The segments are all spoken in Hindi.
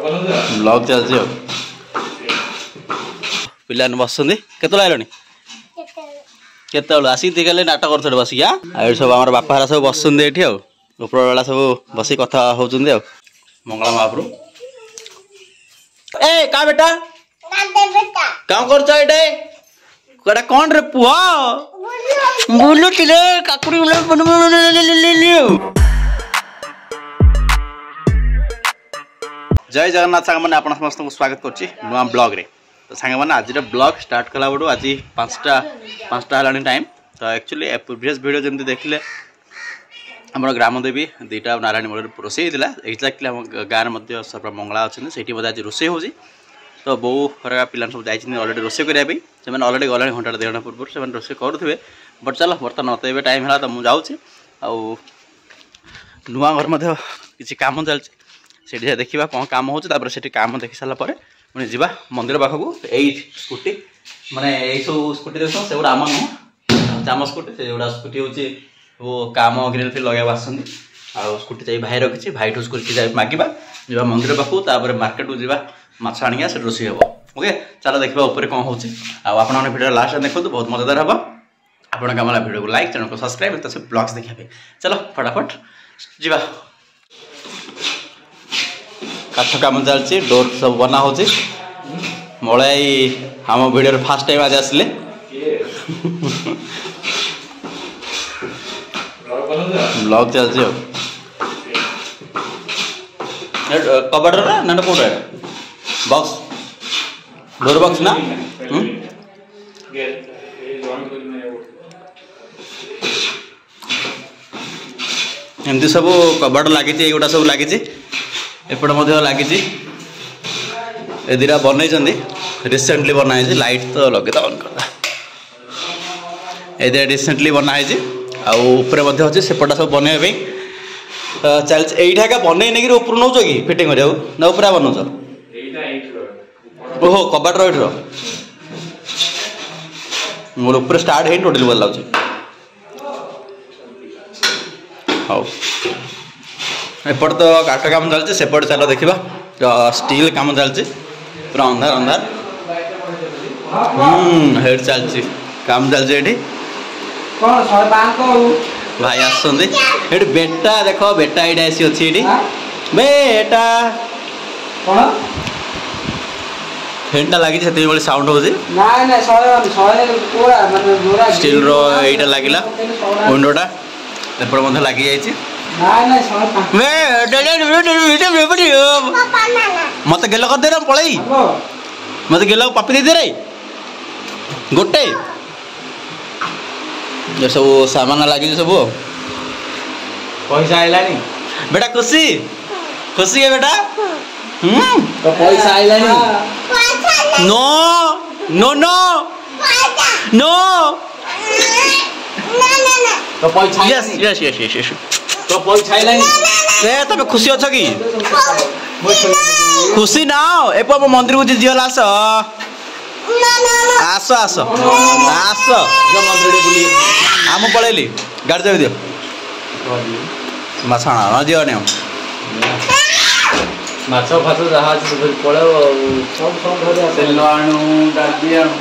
ब्लॉग चलती पिला बसुँच केत आसिक गले नाटक कर बसिक सब आम बापा सब बसुँच ये ऊपर बेला सब बस कथा होती मंगला महाप्रभु ए का बेटा क्या कर कौन रे पुआ बुलू काकुड़ी जय जगन्नाथ सांग मैंने आप समस्त को स्वागत करुच्ची नुआ ब्लॉग रे तो सांग मैंने आज ब्लॉग स्टार्ट कला बड़ू आज 5टा है टाइम तो एक्चुअली प्रीवियस वीडियो जमी देखिले आम ग्रामदेवी दुईटा नारायणी मंदिर रोसे होता एक्जाक्टली आम गाँव में सर्व मंगला अच्छे से आज रोसे हो तो बो हर पिला सब जाइए अलरेडी रोसे करने से अलरेडी गला घंटा 2 घंटा पूर्व से रोसे करुवे बट चलो बर्तमान मत टाइम है तो मुझे नुआ घर में किसी कम चलती से देखा कौन कम हो कम देखी सारापर पुणी जा मंदिर पाखक यही स्कूटी माने यही सब स्कूटी देख से गुड़ा आम नुह आम स्कूटी से गुड़ा स्कूटी हूँ वो कम ग्रिल फिल लगे आसती आ स्कूटी चाहिए भाई रखी भाई ठू स्कूटी मागिबा जा मंदिर पाखक मार्केट को जा माछ आनिया से रोषे हम ओके चलो देखा ऊपर कौन होती आपने वीडियो लास्ट देखो बहुत मजेदार हम आपन कम लगा वीडियो को लाइक चैनल को सब्सक्राइब तो से ब्लॉग्स देखा चलो फटाफट जा काठ कम चलती डोर सब बना हो मलयाई आम वीडियो फास्ट टाइम आज आसिले ब्लॉग चलती कबाड़ ना कौटा बॉक्स डोर बॉक्स ना एमती सब कबाड़ लगी एगुटा सब लगी एपटे लगी दीटा बन रिसेंटली बनाई लाइट तो लगे ऑन कर रिसेंटली बनाई आउे अच्छे सेपटा सब बनवाई चलती यहीटा बन नहीं ऊपर नौ कि फिटिंग करा ना उपरा बनौच ओहो कबाड़ रही मोर ऊपर स्टार्ट है टोटल बोल लाग हाँ एपट तो काठ काम चलती सेपट चलो देखा स्टील काम चलती पूरा अंधार अंधार हेड चलती काम चलती भाई आसुँच बेटा देख बेटा ये आसी अच्छी बेटा फैनटा लगी से साउंड हो स्टील रो लगिला विंडोटा एपट लगी जाइए मत गेल कर दे पलई मत गेल पापी दे रे गोटे जो सब सामान लगी सब पैसा आइलानी बेटा खुशी खुशी है बेटा तो पैसा आइलानी नो नो नो नो तो पैसा yes yes yes yes yes तो पैसा आइलानी ए तबे खुशी अछ कि खुशी ना एप मंदिर को जियल आस आस आस आस मंदिर बुली आम पलैली गाड़ी चाबी दियो माछा ना दियो ने माछ फाछ जहाँ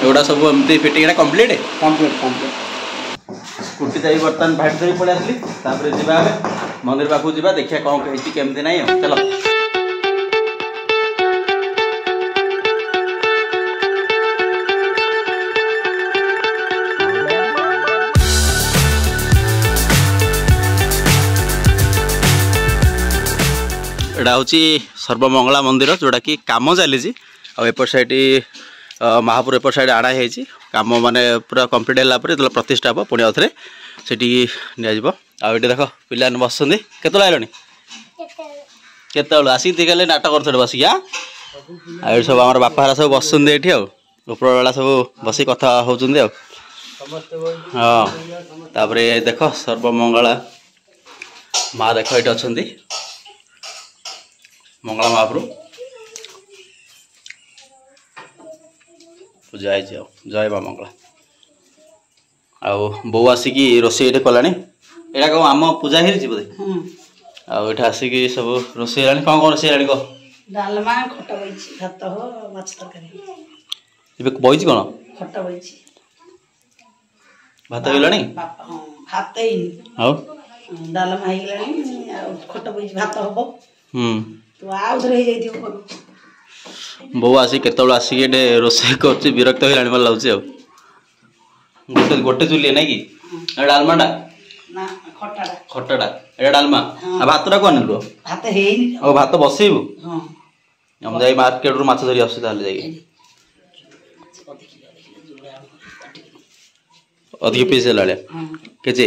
पड़ेगा सब एमती फिटिंग कम्प्लीट स्कूटी चाहिए बर्तमान भाई धरी पड़े आसली जा मंदिर पाखक जा देखिए कौन केमती ना चलो एटा हूँ सर्वमंगला मंदिर जोटा कि कम चली आपर साइड महापुर एपट साइड आना है कम माने पूरा कम्प्लीट है प्रतिष्ठा हम पुणी आउे से निजी आठ देख पिला बसुँच केत आसिक गले नाटक कर बसिक सब आम बापा सब बसुँच ये ऊपर बेला सब बस कथा होती हाँ तापर देख सर्वमंगला माँ देख ये अच्छा मंगला महाप्रभु पूजा है जय माँ मंगला आउ बो आसिक रोसे ये कला यहाँ कौन आम पूजा ही बोधे आठ आसिक सब रोसे कौन कौन रोसे कह डालमा खट्टा बइछि भात हो माछ तरकारी ଏବେ ବଇଛି କ'ଣ खट्टा बइछि ଭାତ ହେଇଗଲାଣି भात ହେଇନି ଆଉ डालमा ହେଇଗଲାଣି ଆଉ खट्टा बइछि भात हबो ତୁ ଆଉ ଥରେ ହେଇ ଯାଇଥିବ ବୋଉ ଆସି କେତେବେଳେ ଆସିକି ଏଠି ରୋଷେଇ କରୁଛି ବିରକ୍ତ ହେଇଲାଣି ଭଲ ଲାଗୁଛି ଆଉ ଗୋଟେ ଗୋଟେ ଚୁଲି ନାଇଁ କି ଡାଲମାଟା ନା खट्टाटा ଖଟାଟା ଏଇଟା ଡାଲମା ଆଉ ଭାତଟା କ'ଣ ନେଲୁ भात ହେଇନି ଆଉ ଭାତ ବସେଇବୁ ହଁ ଆମେ ଯାଇ ମାର୍କେଟରୁ ମାଛ ଧରି ଆସୁଛୁ ତାହେଲେ ଯାଇକି ଅଧିକ ପିସ୍ ହେଲା ଭଳିଆ କେଜି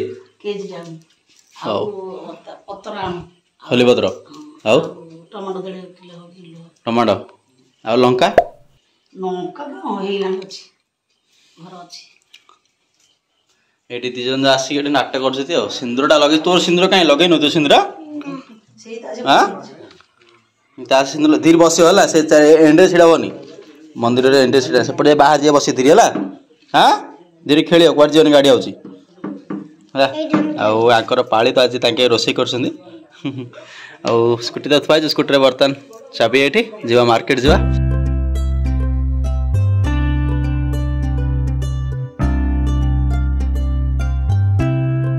ଜାଣୁ ହଉ ପତ୍ର ଆଣୁ ହଲି ପତ୍ର ଆଉ ଟମାଟୋ ଦେଢ଼ କିଲୋ ଟମାଟୋ ଆଉ ଲଙ୍କା ଲଙ୍କା ହେଇଗଲାଣି ଅଛି ଘର ଅଛି ଏଠି ଦି ଜଣ ଆସିକି ଏଠି ନାଟକ କରୁଛନ୍ତି ଆଉ ସିନ୍ଦୁରଟା ଲଗେଇ ତୋର ସିନ୍ଦୁର କାହିଁ ଲଗେଇନୁ ତୁ ସିନ୍ଦୁର ତା ସିନ୍ଦୁର ଧୀରେ ବସିବ ହେଲା ସେ ଏଣ୍ଡରେ ଛିଡ଼ାବନି ମନ୍ଦିରରେ ଏଣ୍ଡରେ ଛିଡ଼ା ସେପଟେ ବାହାରେ ଯିଏ ବସିଥିରି ହେଲା ହଁ ଧୀରେ ଖେଳିବ କୁଆଡ଼େ ଯିବନି ଗାଡ଼ି ଆଉଛି ହେଲା ଆଉ ଆଙ୍କର ପାଳି ତ ଆଜି ତାଙ୍କେ ରୋଷେଇ କରୁଛନ୍ତି ଆଉ ସ୍କୁଟି ତ ଥୁଆ ହେଇଛି ସ୍କୁଟିରେ ବର୍ତ୍ତମାନ ଚାବି ଏଠି ଯିବା ମାର୍କେଟ ଯିବା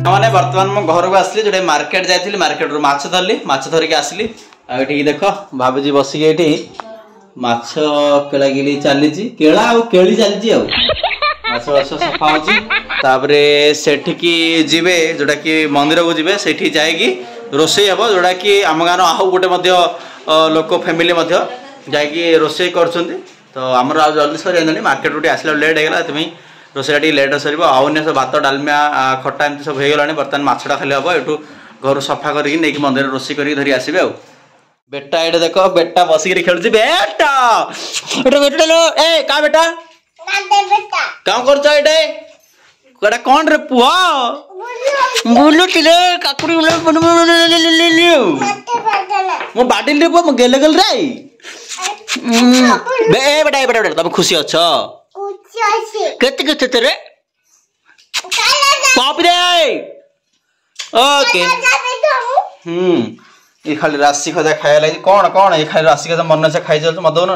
ମାନେ ବର୍ତ୍ତମାନ ମୁଁ ଘରକୁ ଆସିଲି ଯୋଉଟା ମାର୍କେଟ ଯାଇଥିଲି ମାର୍କେଟରୁ ମାଛ ଧରିଲି ମାଛ ଧରିକି ଆସିଲି ଆଉ ଏଠିକି ଦେଖ ଭାବୁଛି ବସିକି ଏଠି ମାଛ କେଳାଗିଳି ଚାଲିଛି କେଳା ଆଉ କେଳି ଚାଲିଛି ଆଉ ମାଛ ମାଛ ସଫା ହଉଛି ତାପରେ ସେଠିକି ଯିବେ ଯୋଉଟା କି ମନ୍ଦିରକୁ ଯିବେ ସେଠି ଯାଇକି ରୋଷେଇ ହେବ ଯୋଉଟା କି ଆମ ଗାଁର ଆଉ ଗୋଟେ ମଧ୍ୟ ଲୋକ ଫ୍ୟାମିଲି ମଧ୍ୟ ଯାଇକି ରୋଷେଇ କରୁଛନ୍ତି ତ ଆମର ଆଉ ଜଲ୍ଦି ସରିଯାଇନି ମାର୍କେଟରୁ ଟିକେ ଆସିଲା ଲେଟ୍ ହେଇଗଲା ସେଥିପାଇଁ ରୋଷେଇଟା ଟିକେ ଲେଟ୍ ସରିବ ଆଉ ଅନ୍ୟ ସବୁ ଭାତ ଡାଲମା ଖଟା ଏମିତି ସବୁ ହେଇଗଲାଣି ବର୍ତ୍ତମାନ ମାଛଟା ଖାଲି ହେବ ଏଠୁ ଘରୁ ସଫା କରିକି ନେଇକି ମନ୍ଦିରରେ ରୋଷେଇ କରିକି ଧରି ଆସିବେ ଆଉ बेटा एटे देखो बेटा बसिक खेलुची बेटा एटे बेटा लो ए का बेटा काम करछ एटे कोडा कोन रे पुआ बुलु तिले काकुड़ी मो बाडिल रे पुआ गेले गेल रे बे बेटा बेटा तुम खुशी अछ केते केते तेरे पाप रे ओके ये खाली राशि खजा खाया लगी कौन कौन ये खाली राशि खजा मन से खाई चल मत दो ना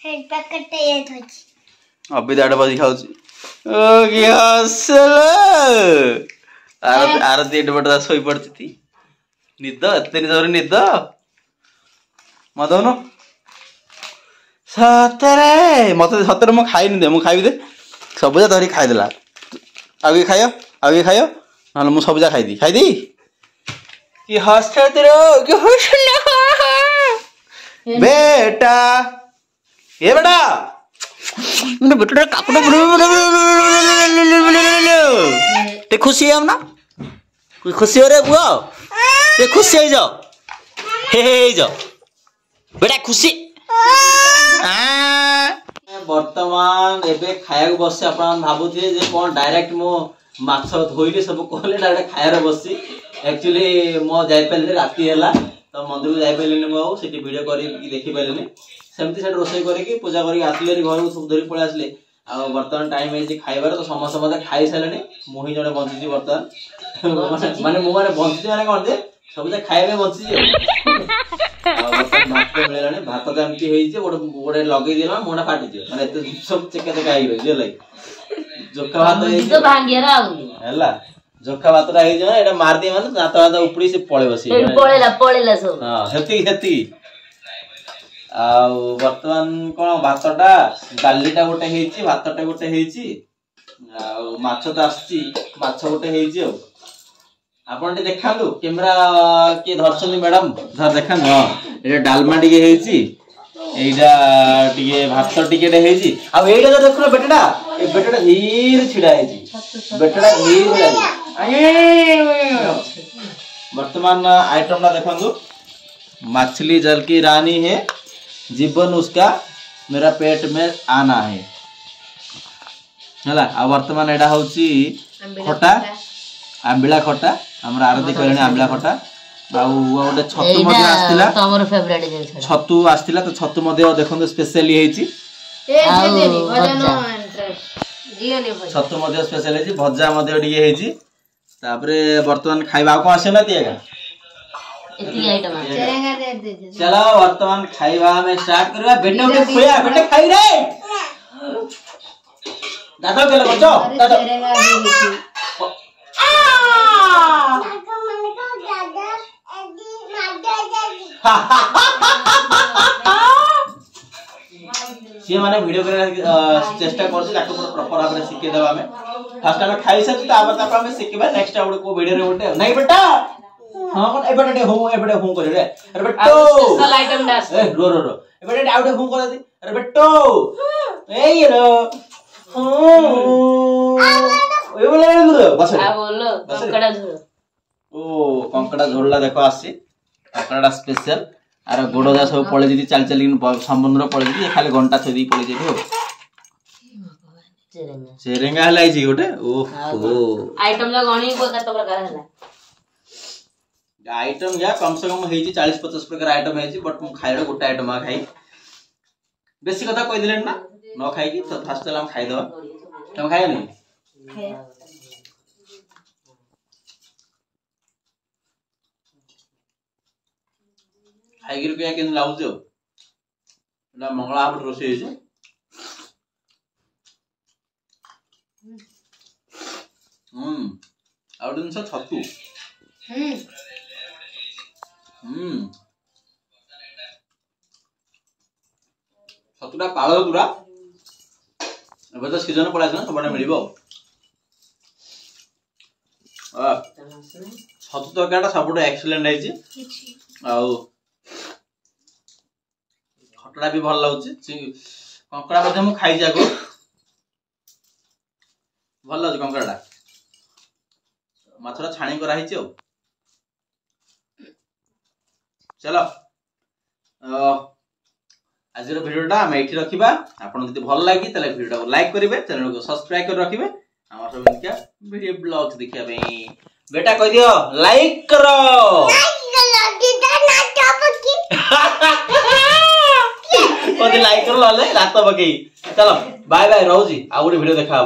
हेड पैकेट ये थोची अभी दाड़ बजी खाउची ओ की हसल आर देट बटा सोई पड़ती थी निद एते जोर निद मत दो सतरे मत सतरे मो खाई नि दे मो खाई दे सबजा धरी खाई देला आगे खायो नाले मु सबजा खाई दी ये हंसता तेरे कि बेटा ये बेटा मैंने बेटा काकुड़ा ते खुशी है हम ना कोई खुशी हो रे बुआ ते खुशी है जाओ हे जाओ बेटा खुशी वर्तमान एबे खाया बस अपन भाबुथि जे कोन डायरेक्ट मो माछ धोइले सब कहले डायरेक्ट खाया बसी एक्चुअली मो जाय पले राती हैला तो मंदिर को जाय पले मो सेठी वीडियो करी देखि पले सेमती सेठ रोसई करी की पूजा करी आसले घर को सब धरी पळे आसले आ वर्तमान टाइम है जे खाइबार तो समस्त मते खाइ सालेनी मोही जने बंची वर्तमान माने मो माने बंची माने कोन जे सब जे खाइबे बंची आ वर्तमान भात मिललाने भात तो एमती हेइ जे गोडे लगै देला मोना फाटि जे माने एते सब चेका चेका आइ गय जे लाइ जोका भात तो भांगिरा हैला जोखा भातटा हे जाय एटा मार दे माने दांत दांत उपडी से पळे बसी पळेला सब हां हेती आ वर्तमान कोन भातटा डालीटा गोटे हेची भातटा गोटे हेची आ माछ तो आछि माछ गोटे हेची आ आपण टे देखालु कैमरा के धरछनी मैडम धर देखान हां एटा डालमा टिके हेची एइटा टिके भात टिके डे हेची आ एइटा जो देखलो बेटडा ए बेटडा धीर छिडा हेची बेटडा धीर छिडा वर्तमान आइटम ना देखो मछली जल की रानी है जीवन उसका मेरा पेट में आना है हला आ वर्तमान एडा होची खटा आंबिला खटा हमरा आरती कहले आंबिला खटा बाऊ गोटे छतु मध्ये आस्तिला तमर फेवरेट जे छतु आस्तिला तो छतु मध्ये देखो स्पेशली हेची छतु मध्ये स्पेशल हेची भजा मध्ये टिके हेची तापरे वर्तमान खाइबा को आसे ना दिएगा इतनी आइटम है चेरेंगा दे दे चलो वर्तमान खाइबा में स्टार्ट करबा बेटा के खुया बेटा खाई रे दादा के लगो दादा चेरेंगा दे दे सी माने वीडियो करे चेष्टा करछ ताको प्रॉपर भाव में सिखे देबा में फर्स्ट टाइम खाई से तापर हमें सिखेबा नेक्स्ट आउट को वीडियो रे उठे नहीं बेटा हां कोन एबडे हूं करे रे अरे बेटो स्पेशल आइटम डास ए रो एबडे आउट हूं करे दे अरे बेटो ए रो ए बोले बस आ बोलो कंकड़ा झोल ओ कंकड़ा झोलला देखो आसी कंकड़ा स्पेशल आर गोडदा सब पळे जदी चाल समुद्र पळे जदी खाली घंटा थदी पळे जेबी हो चेरेंगा हलाई जी गोटे ओहो आइटम ला गणी को कत प्रकार हला आइटम या कम से कम हेजी 40-50 प्रकार आइटम हेजी बट मु खाइलो गोटे आइटम आ खाई बेसी कथा कहि दिलेन ना न खाई की तो फास्ट हम खाइ दवा तुम खाइ नहीं खाइ गिर के केन लाउजो ना मंगला आप रोसे हेजी आउ दिन से छतु छतुटा पाଳ पुरा ଏବେ ତ सीजन पळा ना सबडे मिलिबो छतु तरकारीटा सबडे एक्सीलेंट हैची आउ खटड़ा भी भल लागुची कंकड़ा मध्ये मु खाई जाको भल लागुची कंकड़ाटा माछरा छाणी करा हिची चलो आज भिडियोटा आम ये रखा आपन जब भल लगी तेल भिडियो को लाइक करेंगे चैनल को सब्सक्राइब कर रखिए आम सब वीडियो ब्लॉग्स देखा बेटा कह दियो लाइक करो लाइक कर लात पकई चलो बाय बाय रोजी आ गोटे वीडियो देखा।